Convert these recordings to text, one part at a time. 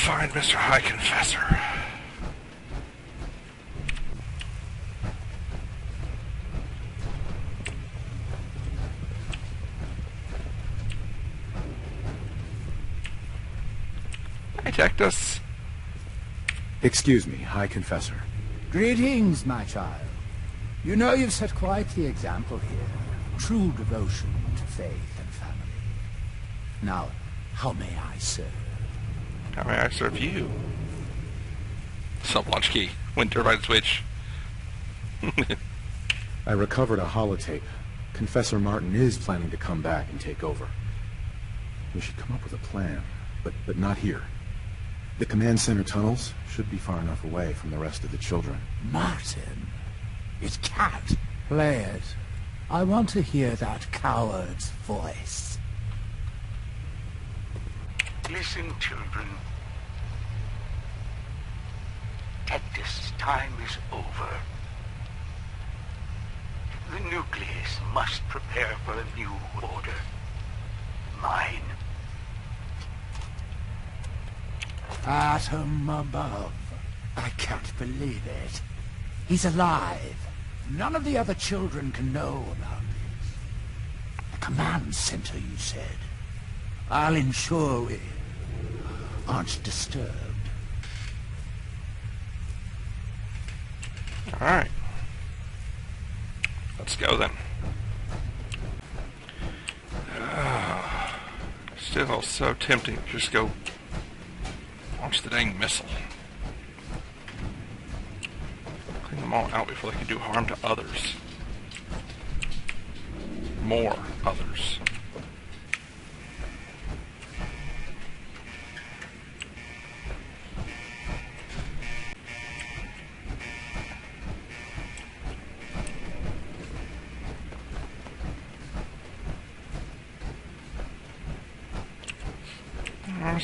find Mr. High Confessor. Protect us. Excuse me, High Confessor. Greetings, my child. You know you've set quite the example here. True devotion to faith and family. Now, how may I serve? How may I serve you? Sub-launch key. Went turbine switch. I recovered a holotape. Confessor Martin is planning to come back and take over. We should come up with a plan, but not here. The command center tunnels should be far enough away from the rest of the children. Martin, it's Cat. Players, I want to hear that coward's voice. Listen, children. Tectus' time is over. The nucleus must prepare for a new order. Mine. Atom above. I can't believe it. He's alive. None of the other children can know about this. A command center, you said. I'll ensure we aren't disturbed. Alright. Let's go then. Still so tempting to just go launch the dang missile. Clean them all out before they can do harm to others. More others.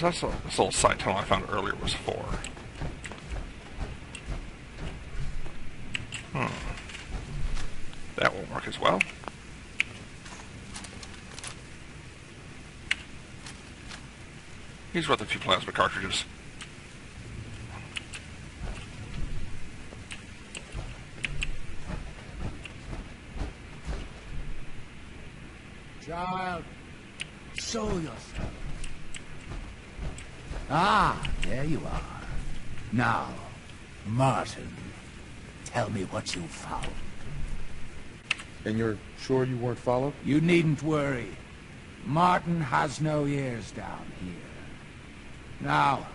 This little side tunnel I found earlier was for. That won't work as well. He's worth a few plasma cartridges. Child, show yourself. Ah, there you are. Now, Martin, tell me what you found. And you're sure you weren't followed? You needn't worry. Martin has no ears down here. Now,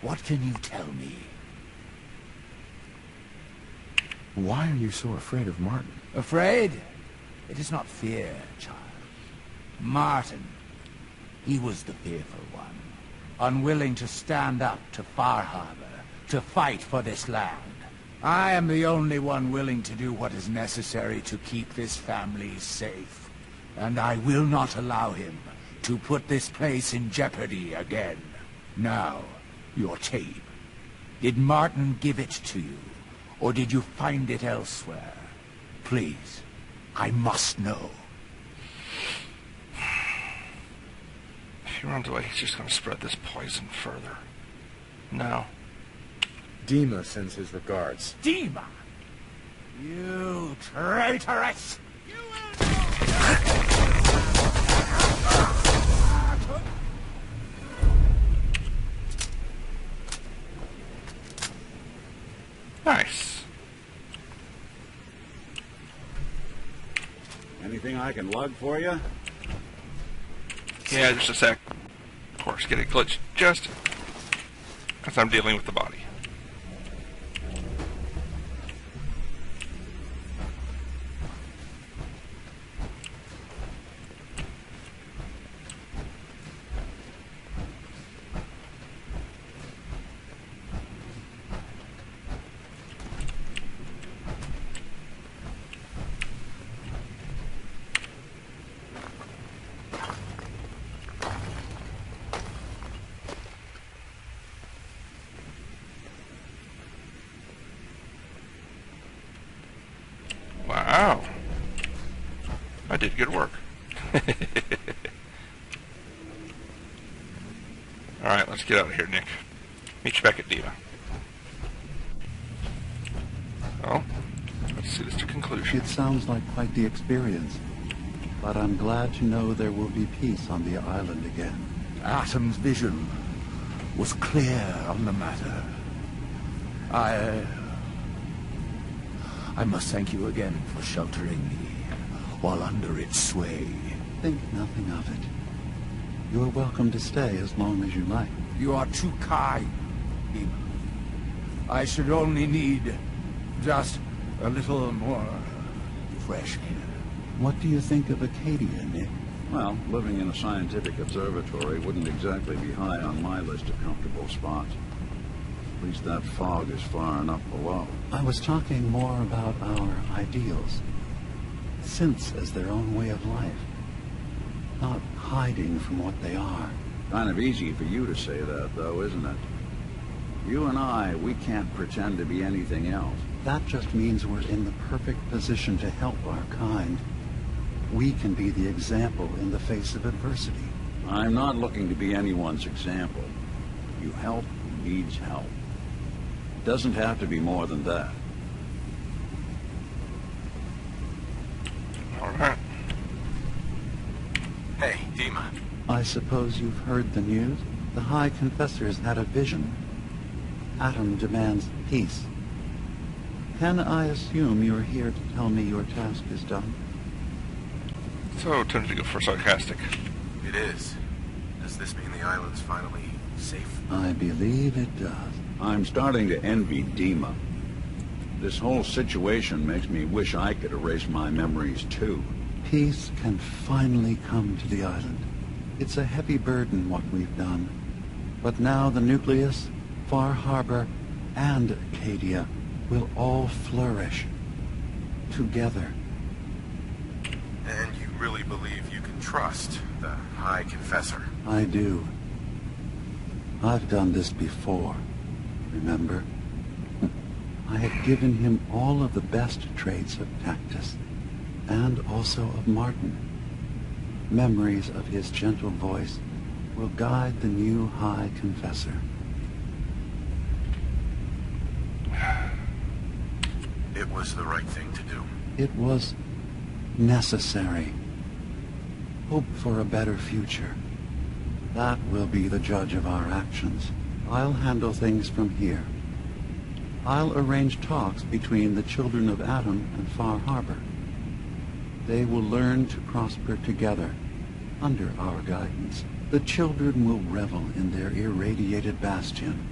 what can you tell me? Why are you so afraid of Martin? Afraid? It is not fear, child. Martin, he was the fearful one. Unwilling to stand up to Far Harbor, to fight for this land. I am the only one willing to do what is necessary to keep this family safe. And I will not allow him to put this place in jeopardy again. Now, your tape. Did Martin give it to you? Or did you find it elsewhere? Please, I must know. If he runs away, he's just going to spread this poison further. No. Dima sends his regards. Dima! You traitoress! Nice. Anything I can lug for you? Yeah, just a sec. Of course, getting glitched just as I'm dealing with the body. Wow. I did good work. Alright, let's get out of here, Nick. Meet you back at Dima. Well, let's see this to conclusion. It sounds like quite the experience. But I'm glad to know there will be peace on the island again. Atom's vision was clear on the matter. I must thank you again for sheltering me while under its sway. Think nothing of it. You're welcome to stay as long as you like. You are too kind, Dima. I should only need just a little more fresh air. What do you think of Acadia, Nick? Well, living in a scientific observatory wouldn't exactly be high on my list of comfortable spots. At least that fog is far enough below. I was talking more about our ideals. Synths as their own way of life. Not hiding from what they are. Kind of easy for you to say that, though, isn't it? You and I, we can't pretend to be anything else. That just means we're in the perfect position to help our kind. We can be the example in the face of adversity. I'm not looking to be anyone's example. You help who needs help. It doesn't have to be more than that. All right. Hey, Dima. I suppose you've heard the news? The High Confessor's had a vision. Atom demands peace. Can I assume you're here to tell me your task is done? So, tempted to go for sarcastic. It is. Does this mean the island's finally safe? I believe it does. I'm starting to envy Dima. This whole situation makes me wish I could erase my memories, too. Peace can finally come to the island. It's a heavy burden what we've done. But now the Nucleus, Far Harbor, and Acadia will all flourish together. And you really believe you can trust the High Confessor? I do. I've done this before, remember? I had given him all of the best traits of Cactus, and also of Martin. Memories of his gentle voice will guide the new High Confessor. It was the right thing to do. It was necessary. Hope for a better future. That will be the judge of our actions. I'll handle things from here. I'll arrange talks between the children of Atom and Far Harbor. They will learn to prosper together under our guidance. The children will revel in their irradiated bastion.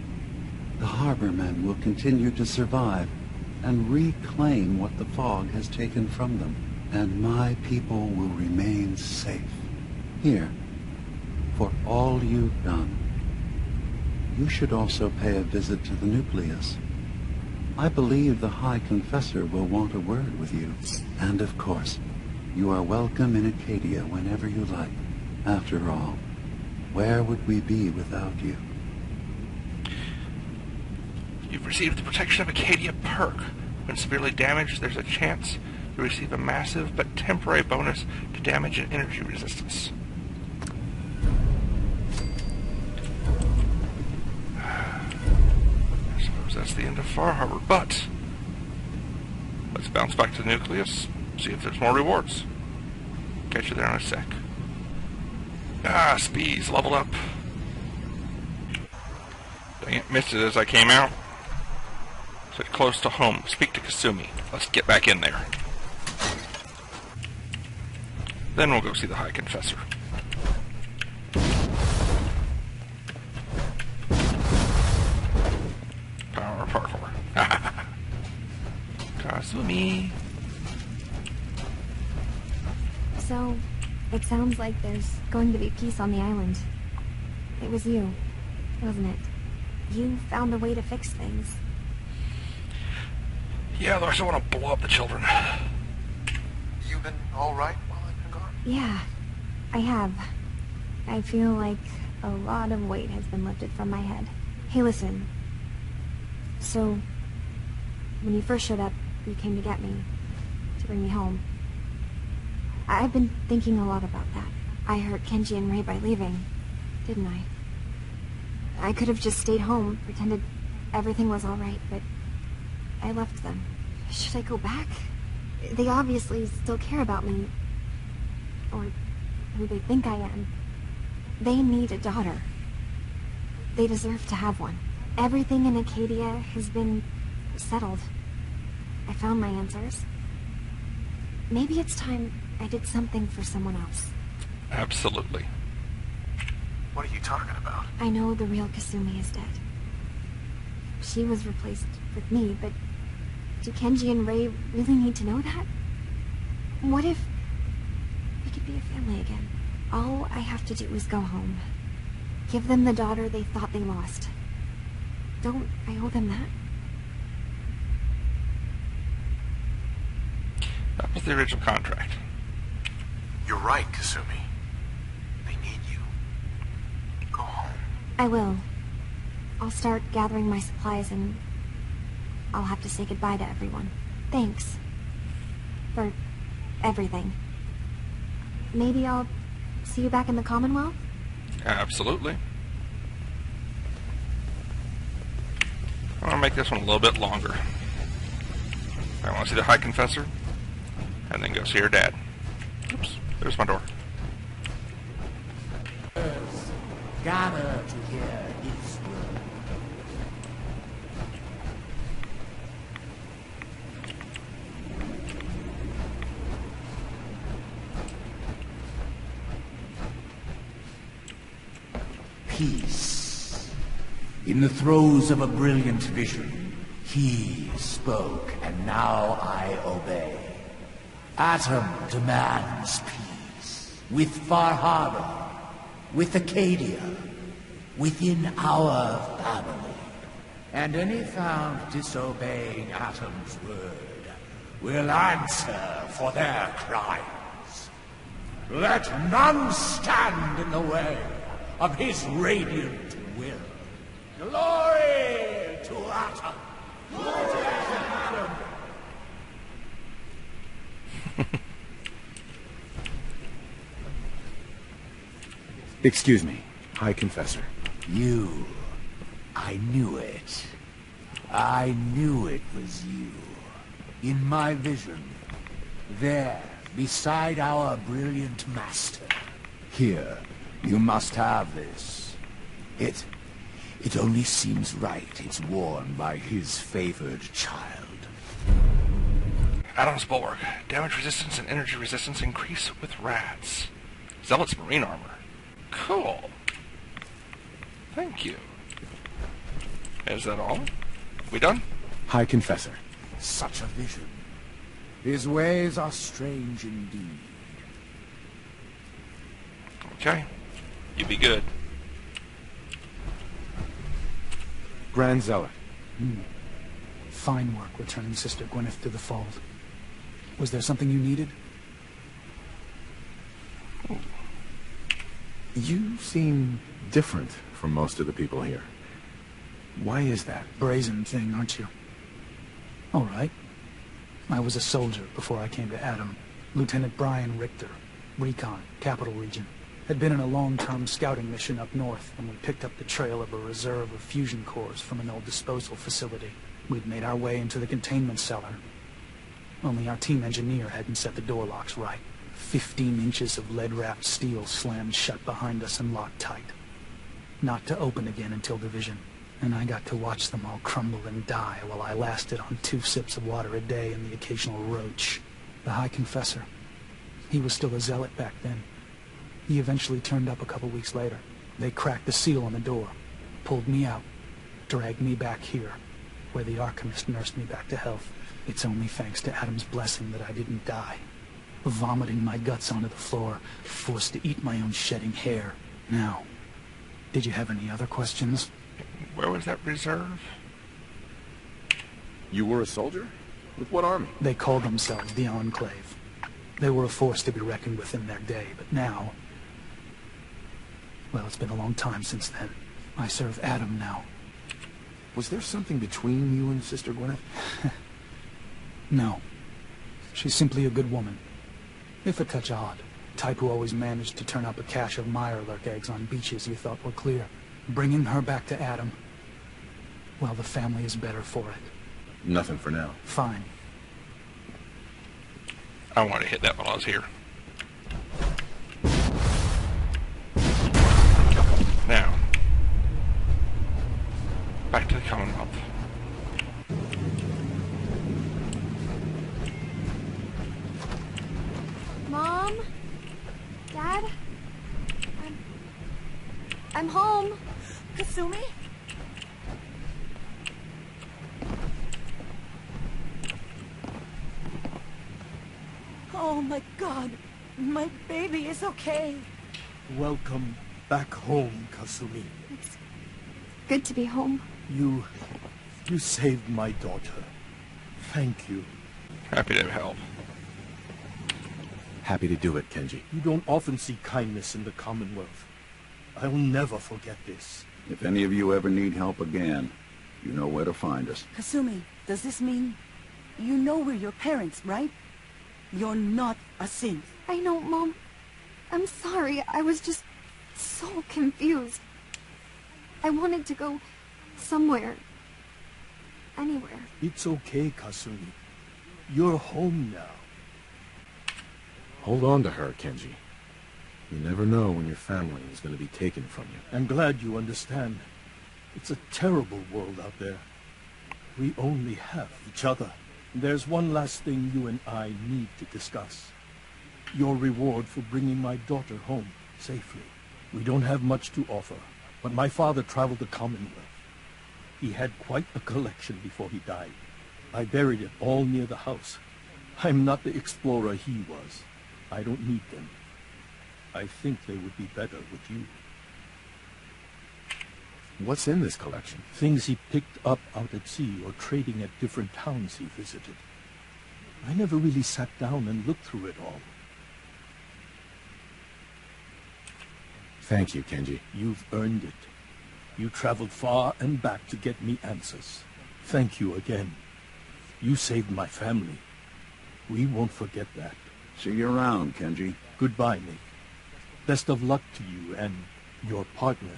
The harbormen will continue to survive and reclaim what the fog has taken from them. And my people will remain safe. Here, for all you've done. You should also pay a visit to the Nucleus. I believe the High Confessor will want a word with you. And of course, you are welcome in Acadia whenever you like. After all, where would we be without you? You've received the Protection of Acadia perk. When severely damaged, there's a chance you receive a massive but temporary bonus to damage and energy resistance. I suppose that's the end of Far Harbor, but let's bounce back to the Nucleus, see if there's more rewards. Catch you there in a sec. Speed's leveled up. Dang it, missed it as I came out. So close to home. Speak to Kasumi. Let's get back in there. Then we'll go see the High Confessor. Power parkour. Kasumi. So, it sounds like there's going to be peace on the island. It was you, wasn't it? You found a way to fix things. Yeah, though I still want to blow up the children. You been all right while I've been gone? Yeah, I have. I feel like a lot of weight has been lifted from my head. Hey, listen. So, when you first showed up, you came to get me, to bring me home. I've been thinking a lot about that. I hurt Kenji and Ray by leaving, didn't I? I could have just stayed home, pretended everything was all right, but I left them. Should I go back? They obviously still care about me. Or who they think I am. They need a daughter. They deserve to have one. Everything in Acadia has been settled. I found my answers. Maybe it's time I did something for someone else. Absolutely. What are you talking about? I know the real Kasumi is dead. She was replaced with me, but do Kenji and Rei really need to know that? What if we could be a family again? All I have to do is go home. Give them the daughter they thought they lost. Don't I owe them that? That was the original contract. You're right, Kasumi. They need you. Go home. I will. I'll start gathering my supplies and I'll have to say goodbye to everyone. Thanks. For everything. Maybe I'll see you back in the Commonwealth? Absolutely. I want to make this one a little bit longer. I want to see the High Confessor, and then go see her dad. Oops, there's my door. Gather to hear his word. Peace. In the throes of a brilliant vision, he spoke, and now I obey. Atom demands peace. With Far Harbor, with Acadia, within our family. And any found disobeying Atom's word will answer for their crimes. Let none stand in the way of his radiant will. Glory to Atom! Glory to Atom! Excuse me, High Confessor. You. I knew it. I knew it was you. In my vision. There, beside our brilliant master. Here, you must have this. It only seems right it's worn by his favored child. Adam's Bulwark. Damage resistance and energy resistance increase with rats. Zealot's marine armor. Cool. Thank you. Is that all? We done? High Confessor. Such a vision. His ways are strange indeed. Okay. You be good. Grand Zealot. Fine work returning Sister Gwyneth to the fold. Was there something you needed? You seem different from most of the people here. Why is that? Brazen thing, aren't you? All right. I was a soldier before I came to Adam. Lieutenant Brian Richter, Recon, Capital Region. Had been in a long-term scouting mission up north when we picked up the trail of a reserve of fusion cores from an old disposal facility. We'd made our way into the containment cellar. Only our team engineer hadn't set the door locks right. 15 inches of lead-wrapped steel slammed shut behind us and locked tight. Not to open again until division. And I got to watch them all crumble and die while I lasted on 2 sips of water a day and the occasional roach. The High Confessor. He was still a zealot back then. He eventually turned up a couple weeks later. They cracked the seal on the door, pulled me out, dragged me back here, where the Archivist nursed me back to health. It's only thanks to Adam's blessing that I didn't die. Vomiting my guts onto the floor, forced to eat my own shedding hair. Now, did you have any other questions? Where was that reserve? You were a soldier? With what army? They called themselves the Enclave. They were a force to be reckoned with in their day, but now... Well, it's been a long time since then. I serve Adam now. Was there something between you and Sister Gwyneth? No. She's simply a good woman. If a touch odd. Type who always managed to turn up a cache of Mirelurk eggs on beaches you thought were clear. Bringing her back to Adam. Well, the family is better for it. Nothing for now. Fine. I wanted to hit that while I was here. Now, back to the Commonwealth. Mom? Dad? I'm home. Kasumi? Oh my God. My baby is okay. Welcome back home, Kasumi. It's good to be home. You saved my daughter. Thank you. Happy to help. Happy to do it, Kenji. You don't often see kindness in the Commonwealth. I'll never forget this. If any of you ever need help again, you know where to find us. Kasumi, does this mean you know we're your parents, right? You're not a synth. I know, Mom. I'm sorry. I was just so confused. I wanted to go somewhere. Anywhere. It's okay, Kasumi. You're home now. Hold on to her, Kenji. You never know when your family is going to be taken from you. I'm glad you understand. It's a terrible world out there. We only have each other. There's one last thing you and I need to discuss. Your reward for bringing my daughter home safely. We don't have much to offer, but my father traveled the Commonwealth. He had quite a collection before he died. I buried it all near the house. I'm not the explorer he was. I don't need them. I think they would be better with you. What's in this collection? Things he picked up out at sea or trading at different towns he visited. I never really sat down and looked through it all. Thank you, Kenji. You've earned it. You traveled far and back to get me answers. Thank you again. You saved my family. We won't forget that. See you around, Kenji. Goodbye, Nick. Best of luck to you and your partner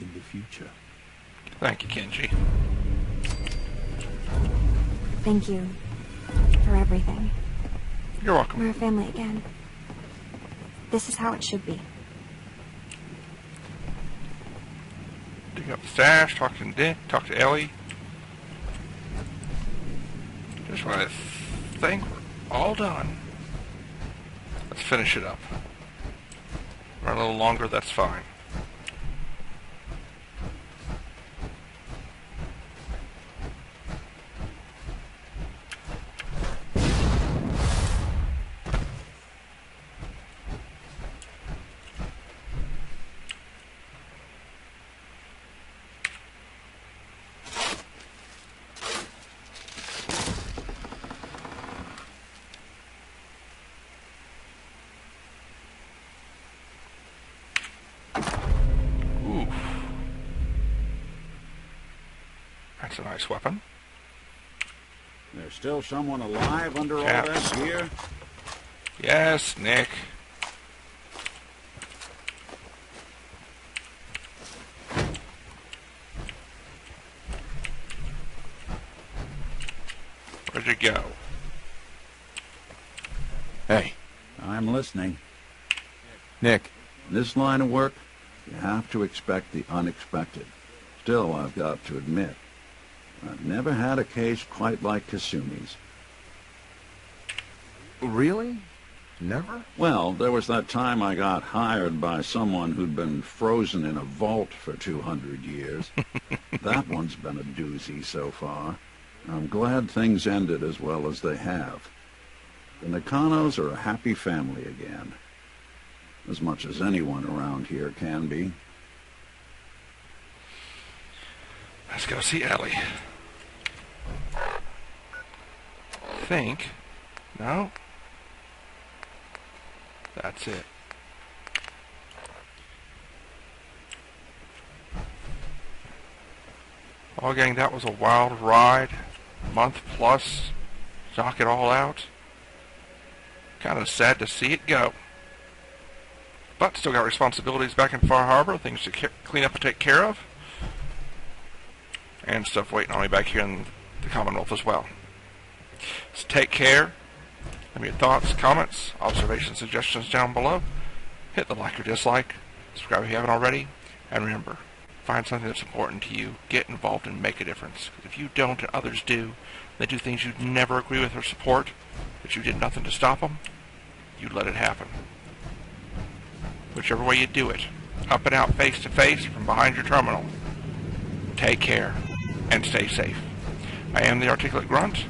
in the future. Thank you, Kenji. Thank you for everything. You're welcome. We're a family again. This is how it should be. Dig up the stash, talk to Dick, talk to Ellie. Just when I think we're all done. Let's finish it up. Run a little longer, that's fine. That's a nice weapon. There's still someone alive under all Chaps. that gear? Yes, Nick. Where'd you go? Hey, I'm listening. Nick. In this line of work, you have to expect the unexpected. Still, I've got to admit, I've never had a case quite like Kasumi's. Really? Never? Well, there was that time I got hired by someone who'd been frozen in a vault for 200 years. That one's been a doozy so far. I'm glad things ended as well as they have. The Nakanos are a happy family again. As much as anyone around here can be. Let's go see Ellie. Think. No? That's it. Well, gang, that was a wild ride. Month plus. Knock it all out. Kind of sad to see it go. But still got responsibilities back in Far Harbor, things to clean up and take care of. And stuff waiting on me back here in the Commonwealth as well. So take care. Leave me your thoughts, comments, observations, suggestions down below. Hit the like or dislike. Subscribe if you haven't already. And remember, find something that's important to you. Get involved and make a difference. Because if you don't and others do, they do things you'd never agree with or support, but you did nothing to stop them, you let it happen. Whichever way you do it, up and out face to face from behind your terminal. Take care and stay safe. I am the Articulate Grunt,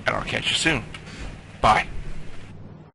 and I'll catch you soon. Bye.